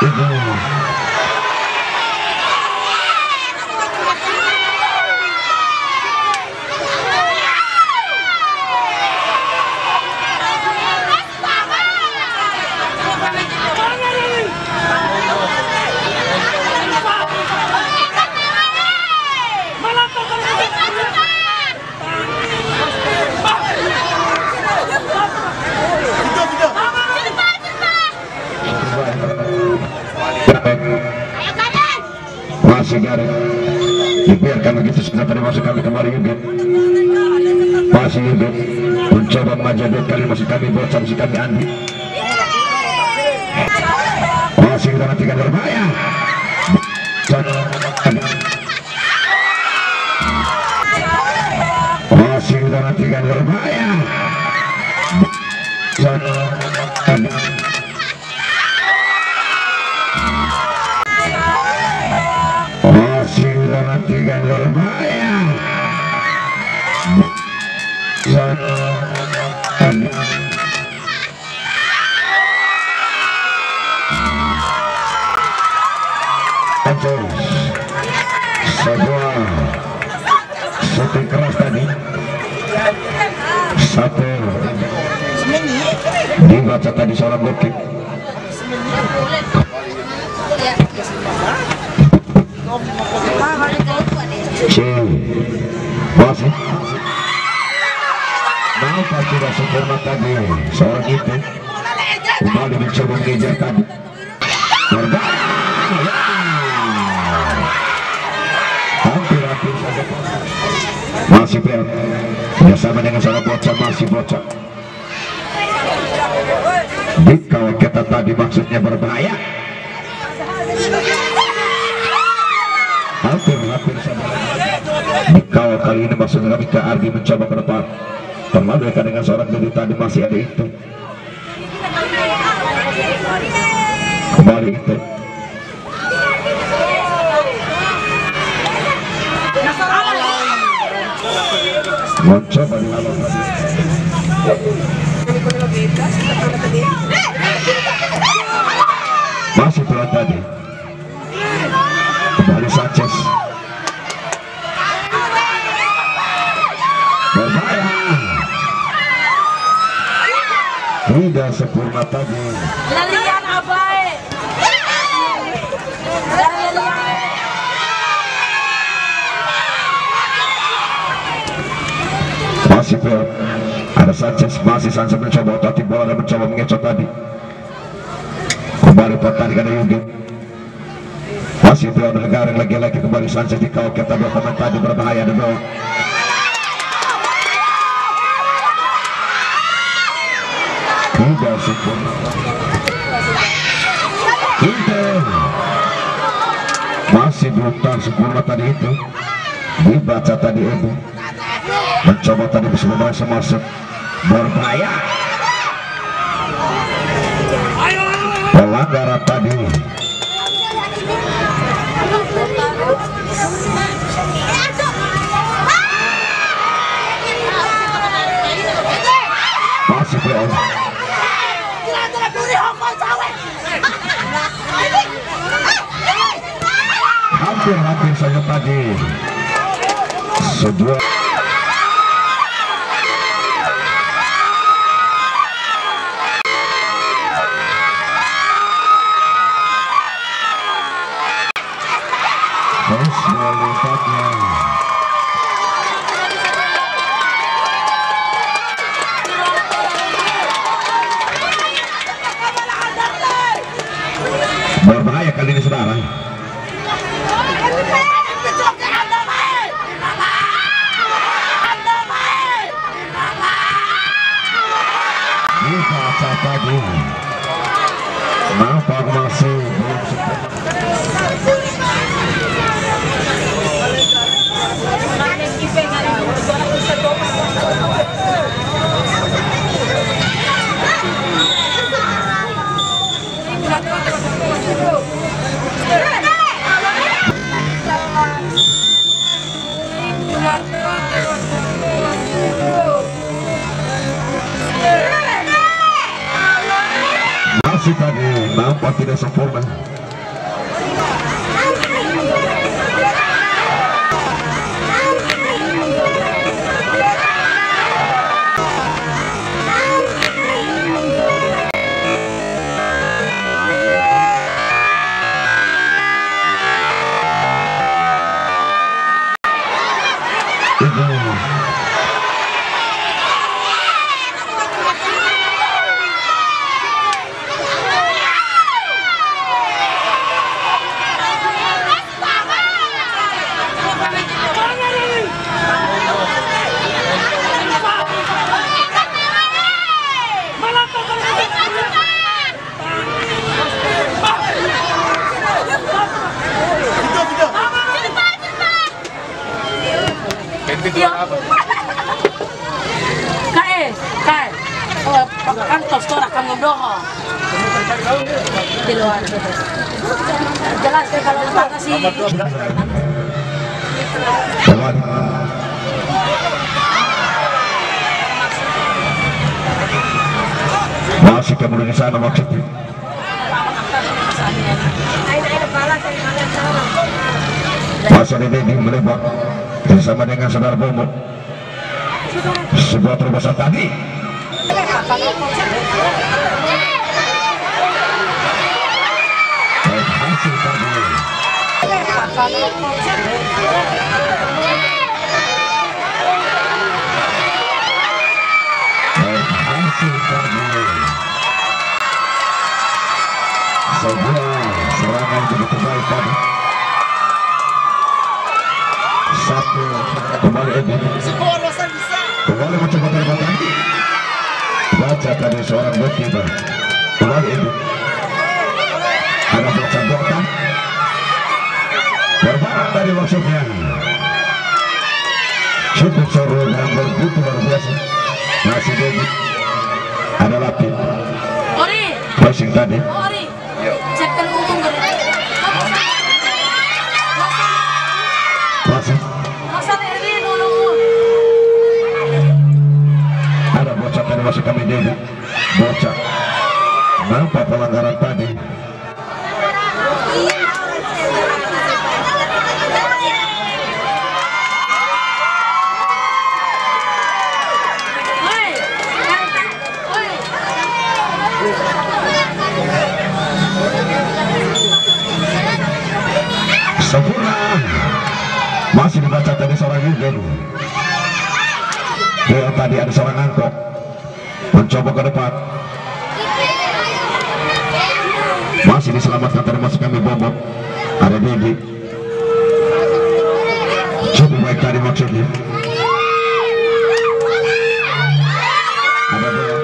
Ibu. Masih garing dibiarkan begitu sudah tadi masuk kami kembali Yugit, masih Yugit mencoba menjadut kali masih kami bocor masih kami Andi, masih kita nantikan berbahaya masih kita nantikan berbahaya nantikan berbahaya sebuah shooting keras tadi satu dibaca tadi seorang bukit masih nampak tidak sempurna tadi seorang itu kembali mencoba mengejar tadi hampir saja masih peot bersama dengan seorang bocah masih bocah dikau kita tadi maksudnya berbahaya hampir saja dikawal kali ini maksudnya kami ke Ardi mencoba ke depan terlalu dekat dengan seorang diri tadi masih ada itu kembali itu mencoba dilawan masih pelan tadi kembali Sanchez berbahaya tidak sempurna tadi lalian abai masih peot ada Sanchez masih Sanchez mencoba tadi bola dan mencoba mengecot tadi kembali pertandingan Yugit masih peot garing lagi-lagi kembali Sanchez di kau kita dua pemain tadi berbahaya di bawah tidak sempurna itu masih belum tahu sempurna tadi itu dibaca tadi itu mencoba tadi bisa masuk berbahaya pelanggaran tadi masih peot hampir saja tadi sebuah berbahaya kali ini saudara dibaca tadi nampak masih masih tadi nampak tidak sempurna. Di luar. Jelas ya kalau kasih. Kembali. Masih kemudian di sana maksudnya. Masih ada Dedi melebar bersama dengan saudara Bomo. Sebuah terobosan tadi. Hasil tadi. Hasil tadi. Sebuah serangan begitu baik tadi. Satu kembali Edi. Kembali mencoba terbatan. Baca tadi seorang goalkeeper. Kembali Edi. Ada bocan-bocan. Berbarang tadi maksudnya. Cukup seru dan begitu luar biasa. Masih Edi. Ada Lapin. Ori. Pressing tadi. Ori. Cekkan untung gak? Masih. Masa Erwin dulu. Ada bocah tadi masih kami Dedi. Bocah. Nampak pelanggaran tadi. Sempurna. Masih dibaca tadi seorang Yugen. Dia tadi ada seorang angkok. Mencoba ke depan. Masih diselamatkan tadi masuk kami Bobo. Ada Dedi. Cukup baik tadi maksudnya. Ada Dea.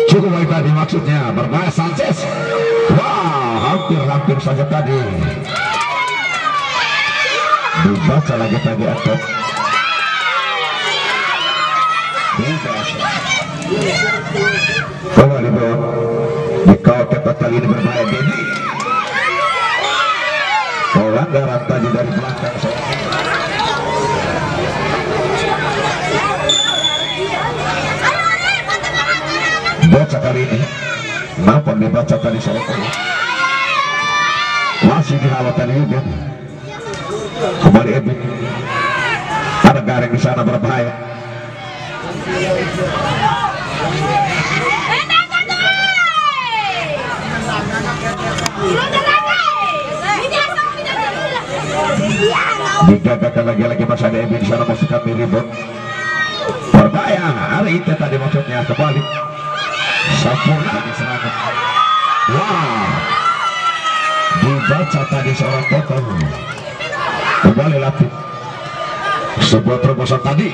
Cukup baik tadi maksudnya. Berbahaya Sanchez. Wah, hampir saja tadi. Dibaca lagi tadi atau kembali bawah dikawal ketat kali ini berbahaya Dedi. Pelanggaran tadi dari belakang. Baca kali ini nampak dibaca tadi sore masih dihalau tadi juga. Kembali Edwin. Ada garing di sana berbahaya. Digagakan lagi masih ada Edwin di sana masih kami ribut. Berbahaya. Hari itu tadi maksudnya kembali. Sempurna di serangan. Wow. Dibaca tadi seorang total. Kembali Lapin. Sebuah terobosan tadi.